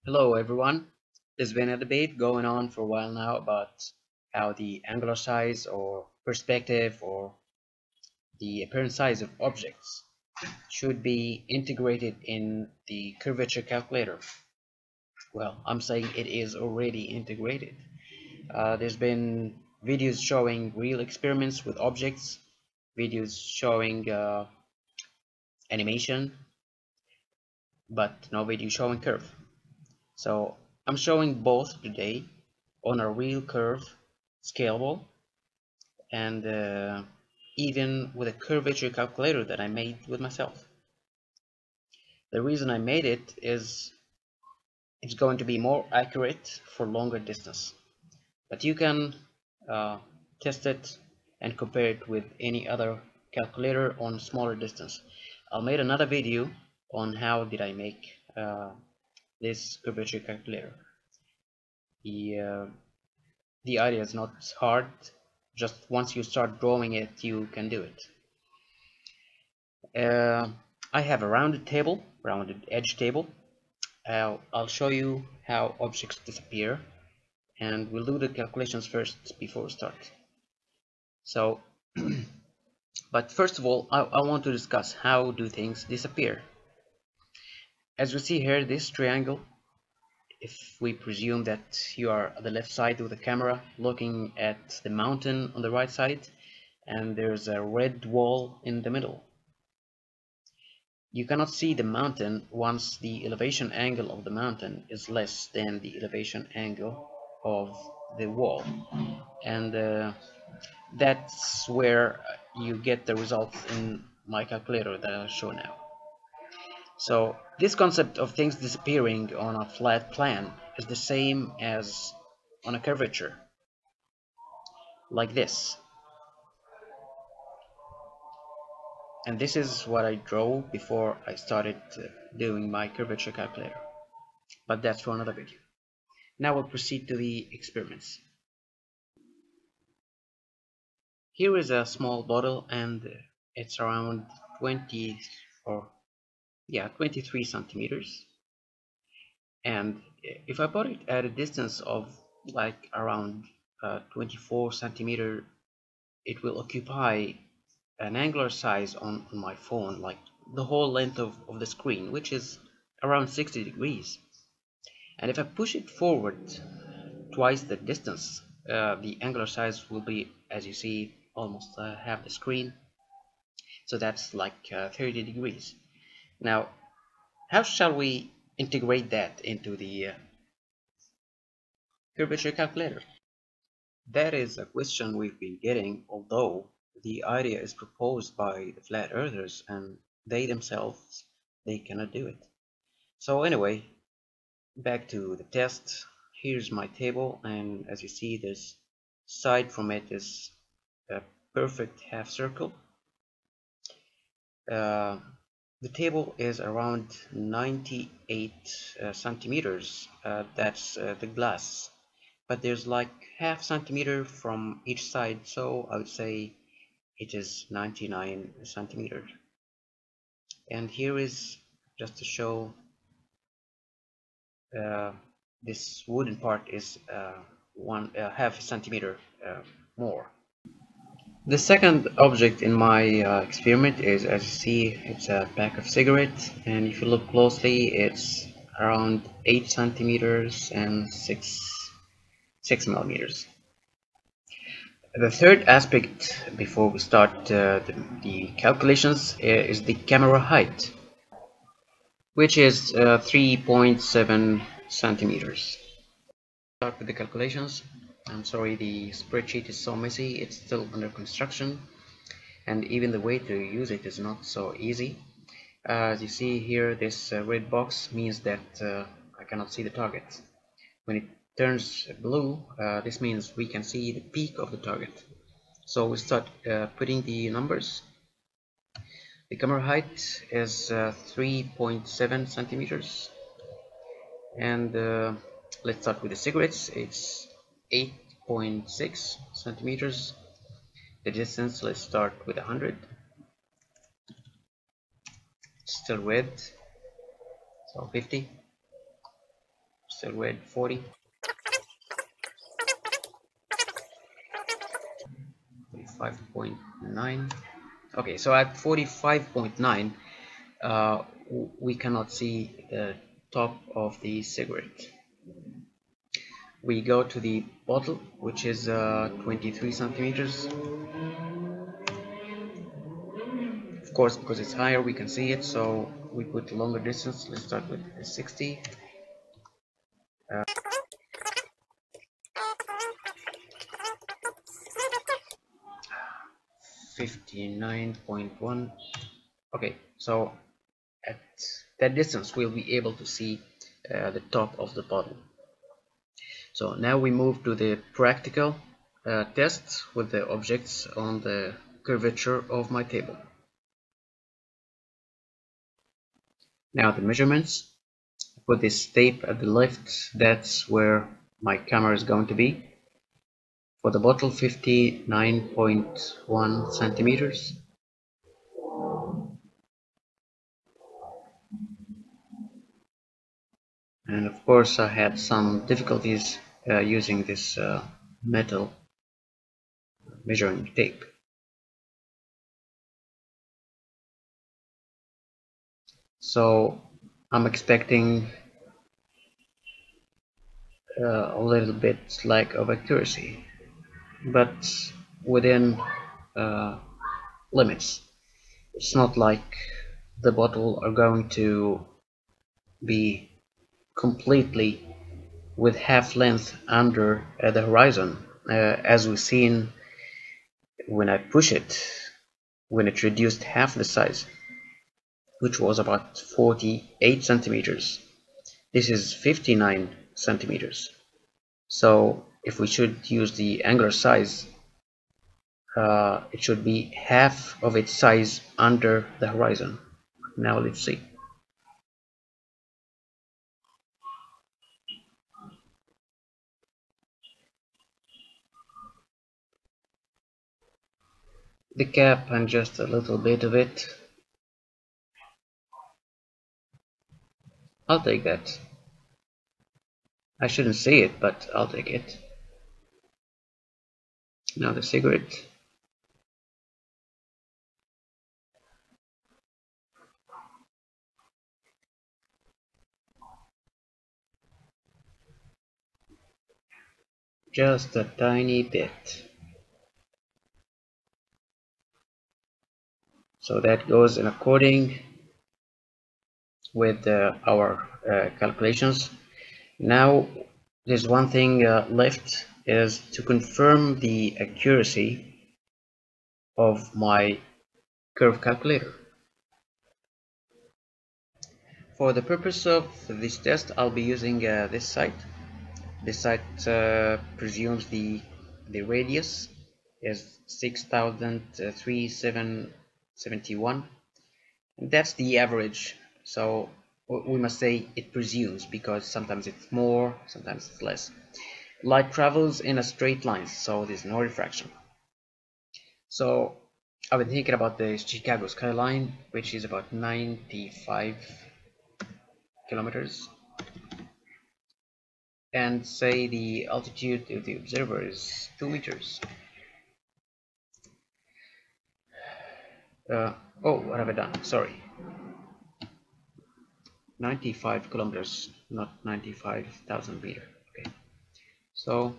Hello everyone. There's been a debate going on for a while now about how the angular size or perspective or the apparent size of objects should be integrated in the curvature calculator. Well, I'm saying it is already integrated. There's been videos showing real experiments with objects, videos showing animation, but no video showing curve. So I'm showing both today on a real curve, scalable, and even with a curvature calculator that I made with myself. The reason I made it is it's going to be more accurate for longer distance, but you can uh, test it and compare it with any other calculator on smaller distance. I'll make another video on how did I make this curvature calculator. The uh, the idea is not hard, just once you start drawing it you can do it. I have a rounded edge table. I'll show you how objects disappear, and we'll do the calculations first before we start. So, but first of all, I want to discuss how do things disappear. As we see here, this triangle, if we presume that you are at the left side of the camera looking at the mountain on the right side, and there's a red wall in the middle. You cannot see the mountain once the elevation angle of the mountain is less than the elevation angle of the wall, and that's where you get the results in my calculator that I'll show now. So this concept of things disappearing on a flat plan is the same as on a curvature, like this. And this is what I drew before I started doing my curvature calculator, but that's for another video. Now we'll proceed to the experiments. Here is a small bottle, and it's around 20 or 23 centimeters. And if I put it at a distance of like around 24 centimeter, it will occupy an angular size on my phone, like the whole length of the screen, which is around 60 degrees. And if I push it forward twice the distance, the angular size will be, as you see, almost half the screen. So that's like 30 degrees. Now, how shall we integrate that into the curvature calculator? That is a question we've been getting, although the idea is proposed by the flat earthers and they themselves, they cannot do it. So anyway, back to the test. Here's my table, and as you see, this side from it is a perfect half circle. The table is around 98 centimeters. That's the glass, but there's like half centimeter from each side, so I would say it is 99 centimeters. And here is, just to show, this wooden part is half a centimeter more. The second object in my experiment is, as you see, it's a pack of cigarettes, and if you look closely, it's around 8 centimeters and 6 millimeters. The third aspect before we start the calculations is the camera height, which is 3.7 centimeters. Start with the calculations. I'm sorry the spreadsheet is so messy, it's still under construction, and even the way to use it is not so easy. As you see here, this red box means that I cannot see the target. When it turns blue, this means we can see the peak of the target. So we start putting the numbers. The camera height is 3.7 centimeters, and let's start with the cigarettes. It's 8.6 centimeters. The distance, let's start with 100. It's still red, so 50. silhouette 40, 45.9. Okay, so at 45.9 we cannot see the top of the cigarette. We go to the bottle, which is 23 centimeters. Of course, because it's higher we can see it, so we put longer distance. Let's start with 60. 59.1. Okay, so at that distance we'll be able to see the top of the bottle. So now we move to the practical test with the objects on the curvature of my table. Now the measurements. Put this tape at the left, that's where my camera is going to be. For the bottle, 59.1 centimeters. And of course I had some difficulties using this metal measuring tape. So I'm expecting a little bit lack of accuracy, but within limits. It's not like the bottle are going to be completely with half length under the horizon, as we've seen when I push it, when it reduced half the size, which was about 48 centimeters. This is 59 centimeters. So if we should use the angular size, it should be half of its size under the horizon. Now let's see. The cap and just a little bit of it. I'll take that. I shouldn't say it, but I'll take it. Now the cigarette. Just a tiny bit. So that goes in according with our calculations. Now there's one thing left, is to confirm the accuracy of my curve calculator. For the purpose of this test, I'll be using this site. This site presumes the radius is 6,371, and that's the average. So we must say it presumes, because sometimes it's more, sometimes it's less. Light travels in a straight line, so there's no refraction. So I've been thinking about the Chicago skyline, which is about 95 kilometers, and say the altitude of the observer is 2 meters. Oh, what have I done? Sorry. 95 kilometers, not 95,000 meters. Okay. So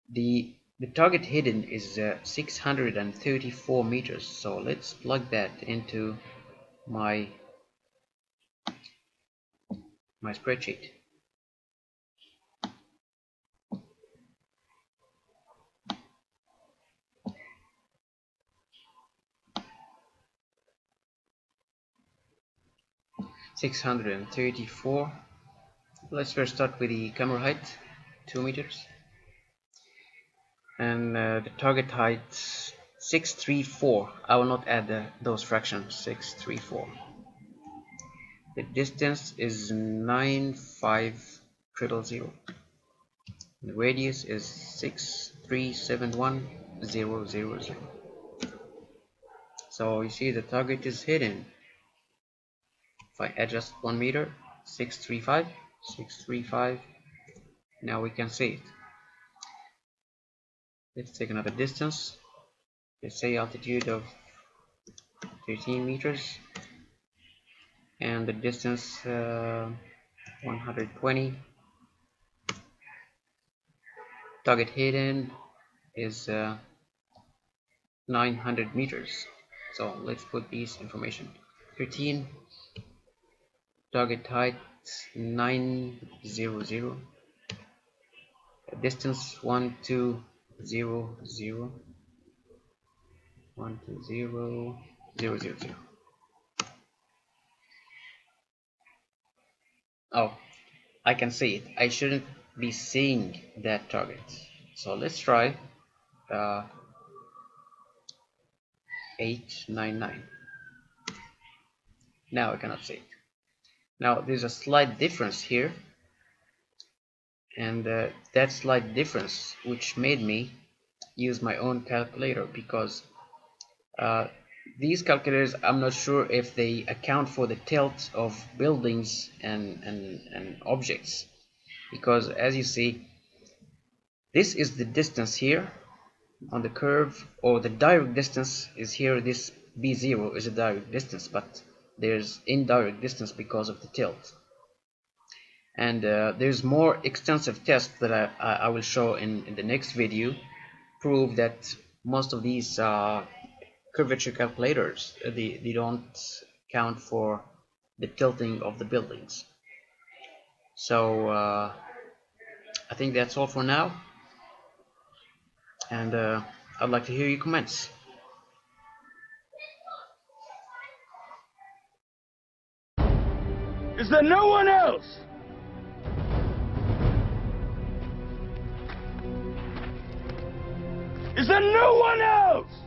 the target hidden is 634 meters. So let's plug that into my spreadsheet. (634). Let's first start with the camera height, 2 meters, and the target height 634. I will not add those fractions. 634. The distance is 95000. The radius is 6371000. So you see the target is hidden. If I adjust 1 meter, 635. Now we can see it. Let's take another distance. Let's say altitude of 13 meters and the distance 120. Target hidden is 900 meters. So let's put these information. 13, target height 900, distance 1200, 120000. Oh, I can see it. I shouldn't be seeing that target. So let's try 899. Now I cannot see it. Now there's a slight difference here, and that slight difference which made me use my own calculator, because these calculators, I'm not sure if they account for the tilt of buildings and objects, because as you see, this is the distance here on the curve, or the direct distance is here. This B0 is a direct distance, but there's indirect distance because of the tilt. And there's more extensive tests that I will show in the next video, prove that most of these curvature calculators, they don't count for the tilting of the buildings. So I think that's all for now, and I'd like to hear your comments. Is there no one else? Is there no one else?